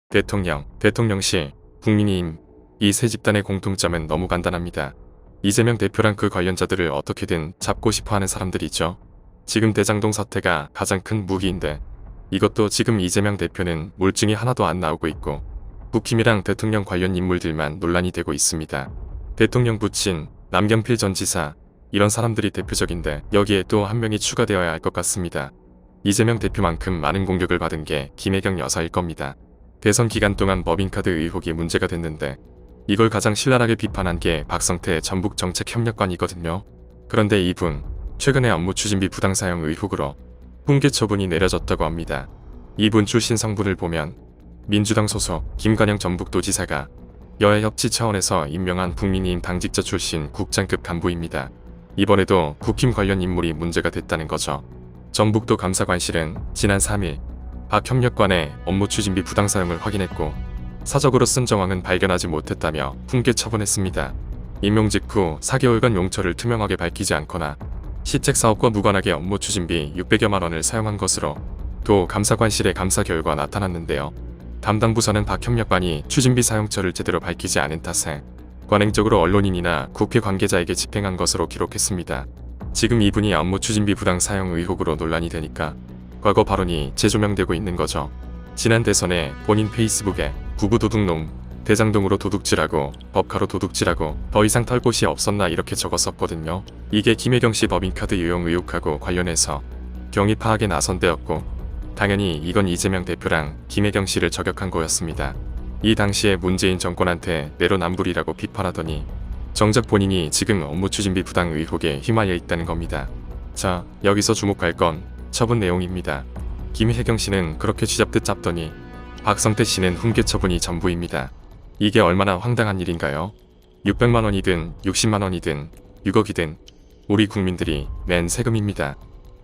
대통령, 대통령실, 국민의힘, 이 세 집단의 공통점은 너무 간단합니다. 이재명 대표랑 그 관련자들을 어떻게든 잡고 싶어하는 사람들이죠. 지금 대장동 사태가 가장 큰 무기인데 이것도 지금 이재명 대표는 물증이 하나도 안 나오고 있고 국힘이랑 대통령 관련 인물들만 논란이 되고 있습니다. 대통령 부친, 남경필 전 지사, 이런 사람들이 대표적인데 여기에 또 한 명이 추가되어야 할 것 같습니다. 이재명 대표만큼 많은 공격을 받은 게 김혜경 여사일 겁니다. 대선 기간 동안 법인카드 의혹이 문제가 됐는데 이걸 가장 신랄하게 비판한 게 박성태 전북정책협력관이거든요. 그런데 이분 최근에 업무추진비 부당사용 의혹으로 훈계 처분이 내려졌다고 합니다. 이분 출신 성분을 보면 민주당 소속 김관영 전북도지사가 여야 협치 차원에서 임명한 국민의힘 당직자 출신 국장급 간부입니다. 이번에도 국힘 관련 인물이 문제가 됐다는 거죠. 전북도 감사관실은 지난 3일 박 협력관의 업무추진비 부당사용을 확인했고 사적으로 쓴 정황은 발견하지 못했다며 훈계 처분했습니다. 임용 직후 4개월간 용처를 투명하게 밝히지 않거나 시책사업과 무관하게 업무추진비 600여만 원을 사용한 것으로 도 감사관실의 감사 결과 나타났는데요. 담당 부서는 박 협력관이 추진비 사용처를 제대로 밝히지 않은 탓에 관행적으로 언론인이나 국회 관계자에게 집행한 것으로 기록했습니다. 지금 이분이 업무추진비 부당 사용 의혹으로 논란이 되니까 과거 발언이 재조명되고 있는 거죠. 지난 대선에 본인 페이스북에 구구도둑놈, 대장동으로 도둑질하고 법카로 도둑질하고 더 이상 털 곳이 없었나 이렇게 적었었거든요. 이게 김혜경씨 법인카드 유용 의혹하고 관련해서 경위 파악에 나선 때였고 당연히 이건 이재명 대표랑 김혜경씨를 저격한 거였습니다. 이 당시에 문재인 정권한테 내로남불이라고 비판하더니 정작 본인이 지금 업무추진비 부당 의혹에 휘말려 있다는 겁니다. 자, 여기서 주목할 건 처분 내용입니다. 김혜경씨는 그렇게 쥐잡듯 잡더니 박성태 씨는 훈계 처분이 전부입니다. 이게 얼마나 황당한 일인가요? 600만 원이든 60만 원이든 6억이든 우리 국민들이 낸 세금입니다.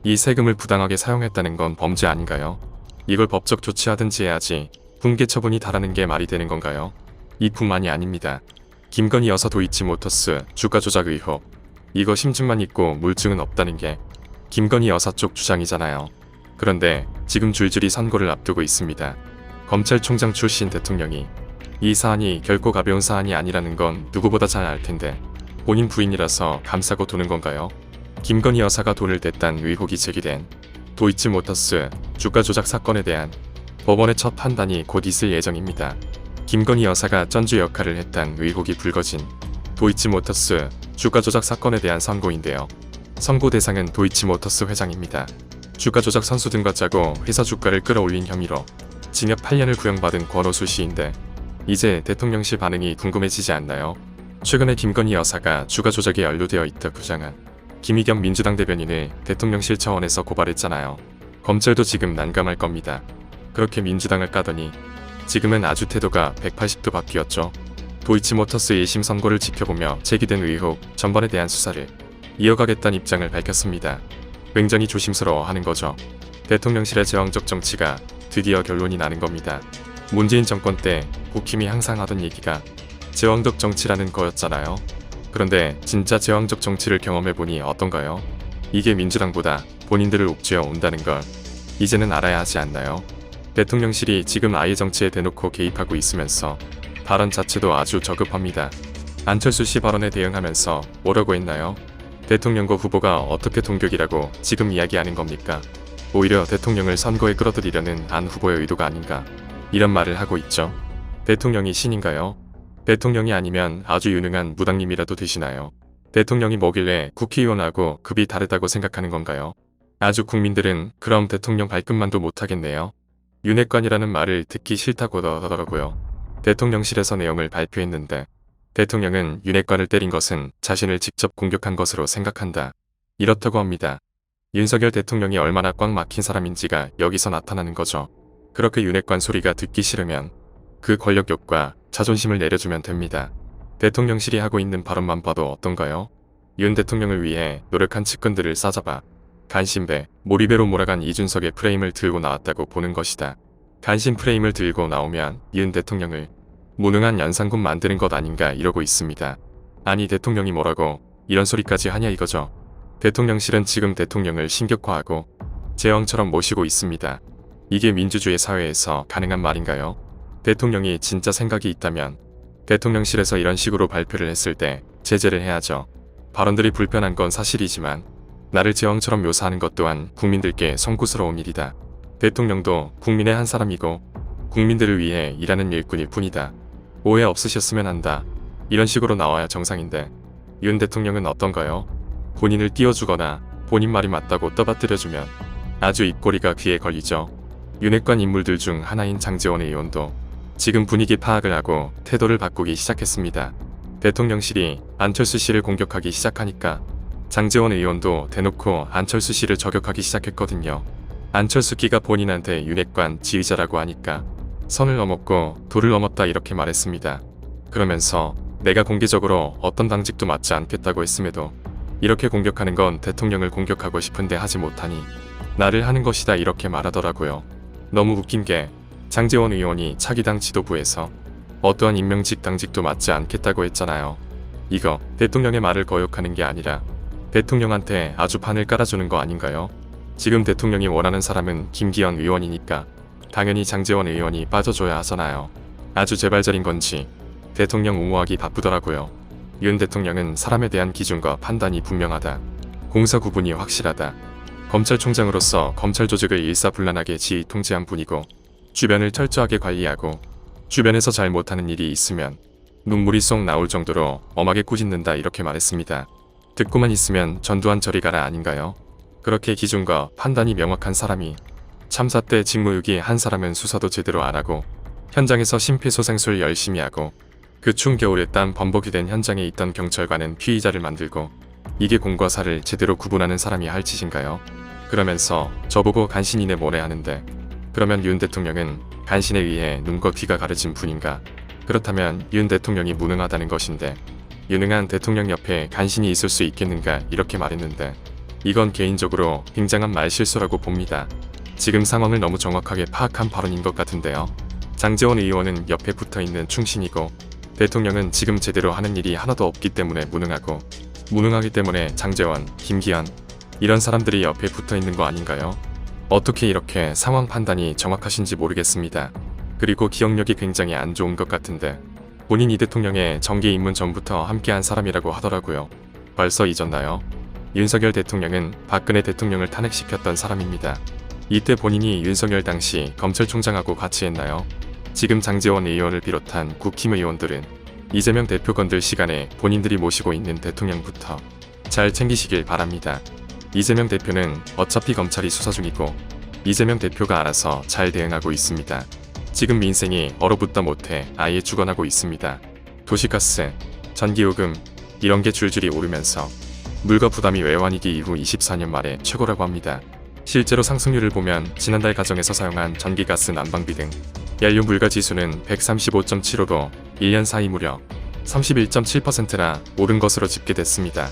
이 세금을 부당하게 사용했다는 건 범죄 아닌가요? 이걸 법적 조치하든지 해야지 훈계 처분이 달하는 게 말이 되는 건가요? 이뿐만이 아닙니다. 김건희 여사 도이치모터스 주가 조작 의혹. 이거 심증만 있고 물증은 없다는 게 김건희 여사 쪽 주장이잖아요. 그런데 지금 줄줄이 선고를 앞두고 있습니다. 검찰총장 출신 대통령이 이 사안이 결코 가벼운 사안이 아니라는 건 누구보다 잘 알 텐데 본인 부인이라서 감싸고 도는 건가요? 김건희 여사가 돈을 댔단 의혹이 제기된 도이치모터스 주가 조작 사건에 대한 법원의 첫 판단이 곧 있을 예정입니다. 김건희 여사가 전주 역할을 했단 의혹이 불거진 도이치모터스 주가 조작 사건에 대한 선고인데요. 선고 대상은 도이치모터스 회장입니다. 주가 조작 선수 등과 짜고 회사 주가를 끌어올린 혐의로 징역 8년을 구형받은 권오수 씨인데 이제 대통령실 반응이 궁금해지지 않나요? 최근에 김건희 여사가 주가 조작에 연루되어 있다 부장한 김의겸 민주당 대변인을 대통령실 차원에서 고발했잖아요. 검찰도 지금 난감할 겁니다. 그렇게 민주당을 까더니 지금은 아주 태도가 180도 바뀌었죠. 도이치모터스 1심 선고를 지켜보며 제기된 의혹 전반에 대한 수사를 이어가겠다는 입장을 밝혔습니다. 굉장히 조심스러워하는 거죠. 대통령실의 제왕적 정치가 드디어 결론이 나는 겁니다. 문재인 정권 때 국힘이 항상 하던 얘기가 제왕적 정치라는 거였잖아요. 그런데 진짜 제왕적 정치를 경험해보니 어떤가요? 이게 민주당보다 본인들을 옥죄어 온다는 걸 이제는 알아야 하지 않나요? 대통령실이 지금 아예 정치에 대놓고 개입하고 있으면서 발언 자체도 아주 저급합니다. 안철수 씨 발언에 대응하면서 뭐라고 했나요? 대통령과 후보가 어떻게 동격이라고 지금 이야기하는 겁니까? 오히려 대통령을 선거에 끌어들이려는 안 후보의 의도가 아닌가 이런 말을 하고 있죠. 대통령이 신인가요? 대통령이 아니면 아주 유능한 무당님이라도 되시나요? 대통령이 뭐길래 국회의원하고 급이 다르다고 생각하는 건가요? 아주 국민들은 그럼 대통령 발끝만도 못하겠네요. 윤핵관이라는 말을 듣기 싫다고 하더라고요. 대통령실에서 내용을 발표했는데 대통령은 윤핵관을 때린 것은 자신을 직접 공격한 것으로 생각한다. 이렇다고 합니다. 윤석열 대통령이 얼마나 꽉 막힌 사람인지가 여기서 나타나는 거죠. 그렇게 윤핵관 소리가 듣기 싫으면 그 권력욕과 자존심을 내려주면 됩니다. 대통령실이 하고 있는 발언만 봐도 어떤가요? 윤 대통령을 위해 노력한 측근들을 싸잡아 간신배, 몰입배로 몰아간 이준석의 프레임을 들고 나왔다고 보는 것이다. 간신 프레임을 들고 나오면 윤 대통령을 무능한 연산군 만드는 것 아닌가 이러고 있습니다. 아니 대통령이 뭐라고 이런 소리까지 하냐 이거죠. 대통령실은 지금 대통령을 신격화하고 제왕처럼 모시고 있습니다. 이게 민주주의 사회에서 가능한 말인가요? 대통령이 진짜 생각이 있다면 대통령실에서 이런 식으로 발표를 했을 때 제재를 해야죠. 발언들이 불편한 건 사실이지만 나를 제왕처럼 묘사하는 것 또한 국민들께 송구스러운 일이다. 대통령도 국민의 한 사람이고 국민들을 위해 일하는 일꾼일 뿐이다. 오해 없으셨으면 한다. 이런 식으로 나와야 정상인데 윤 대통령은 어떤가요? 본인을 띄워주거나 본인 말이 맞다고 떠받들여주면 아주 입꼬리가 귀에 걸리죠. 윤핵관 인물들 중 하나인 장제원 의원도 지금 분위기 파악을 하고 태도를 바꾸기 시작했습니다. 대통령실이 안철수 씨를 공격하기 시작하니까 장제원 의원도 대놓고 안철수 씨를 저격하기 시작했거든요. 안철수 끼가 본인한테 윤핵관 지휘자라고 하니까 선을 넘었고 도를 넘었다 이렇게 말했습니다. 그러면서 내가 공개적으로 어떤 당직도 맡지 않겠다고 했음에도 이렇게 공격하는 건 대통령을 공격하고 싶은데 하지 못하니 나를 하는 것이다 이렇게 말하더라고요. 너무 웃긴 게 장제원 의원이 차기 당 지도부에서 어떠한 임명직 당직도 맡지 않겠다고 했잖아요. 이거 대통령의 말을 거역하는 게 아니라 대통령한테 아주 판을 깔아주는 거 아닌가요? 지금 대통령이 원하는 사람은 김기현 의원이니까 당연히 장제원 의원이 빠져줘야 하잖아요. 아주 재발절인 건지 대통령 옹호하기 바쁘더라고요. 윤 대통령은 사람에 대한 기준과 판단이 분명하다. 공사 구분이 확실하다. 검찰총장으로서 검찰 조직을 일사불란하게 지휘 통제한 분이고 주변을 철저하게 관리하고 주변에서 잘 못하는 일이 있으면 눈물이 쏙 나올 정도로 엄하게 꾸짖는다 이렇게 말했습니다. 듣고만 있으면 전두환 저리 가라 아닌가요? 그렇게 기준과 판단이 명확한 사람이 참사 때 직무유기 한 사람은 수사도 제대로 안 하고 현장에서 심폐소생술 열심히 하고 그 추운 겨울에 땀 범벅이 된 현장에 있던 경찰관은 피의자를 만들고 이게 공과 사를 제대로 구분하는 사람이 할 짓인가요? 그러면서 저보고 간신이네 뭐래 하는데 그러면 윤 대통령은 간신에 의해 눈과 귀가 가려진 분인가? 그렇다면 윤 대통령이 무능하다는 것인데 유능한 대통령 옆에 간신히 있을 수 있겠는가 이렇게 말했는데 이건 개인적으로 굉장한 말실수라고 봅니다. 지금 상황을 너무 정확하게 파악한 발언인 것 같은데요. 장제원 의원은 옆에 붙어있는 충신이고 대통령은 지금 제대로 하는 일이 하나도 없기 때문에 무능하기 때문에 장제원, 김기현 이런 사람들이 옆에 붙어있는 거 아닌가요? 어떻게 이렇게 상황 판단이 정확하신지 모르겠습니다. 그리고 기억력이 굉장히 안 좋은 것 같은데 본인 이 대통령의 정계 입문 전부터 함께한 사람이라고 하더라고요. 벌써 잊었나요? 윤석열 대통령은 박근혜 대통령을 탄핵시켰던 사람입니다. 이때 본인이 윤석열 당시 검찰총장하고 같이 했나요? 지금 장제원 의원을 비롯한 국힘 의원들은 이재명 대표 건들 시간에 본인들이 모시고 있는 대통령부터 잘 챙기시길 바랍니다. 이재명 대표는 어차피 검찰이 수사 중이고 이재명 대표가 알아서 잘 대응하고 있습니다. 지금 민생이 얼어붙다 못해 아예 죽어나고 있습니다. 도시가스, 전기요금 이런 게 줄줄이 오르면서 물가 부담이 외환위기 이후 24년 말에 최고라고 합니다. 실제로 상승률을 보면 지난달 가정에서 사용한 전기가스 난방비 등 연료 물가 지수는 135.75로 1년 사이 무려 31.7%나 오른 것으로 집계됐습니다.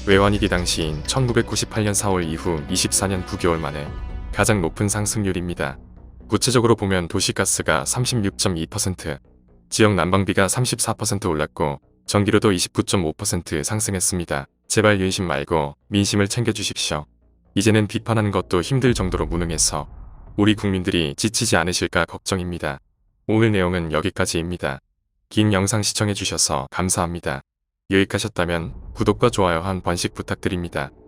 외환위기 당시인 1998년 4월 이후 24년 9개월 만에 가장 높은 상승률입니다. 구체적으로 보면 도시가스가 36.2%, 지역 난방비가 34% 올랐고 전기료도 29.5% 상승했습니다. 제발 윤심 말고 민심을 챙겨주십시오. 이제는 비판하는 것도 힘들 정도로 무능해서 우리 국민들이 지치지 않으실까 걱정입니다. 오늘 내용은 여기까지입니다. 긴 영상 시청해주셔서 감사합니다. 유익하셨다면 구독과 좋아요 한 번씩 부탁드립니다.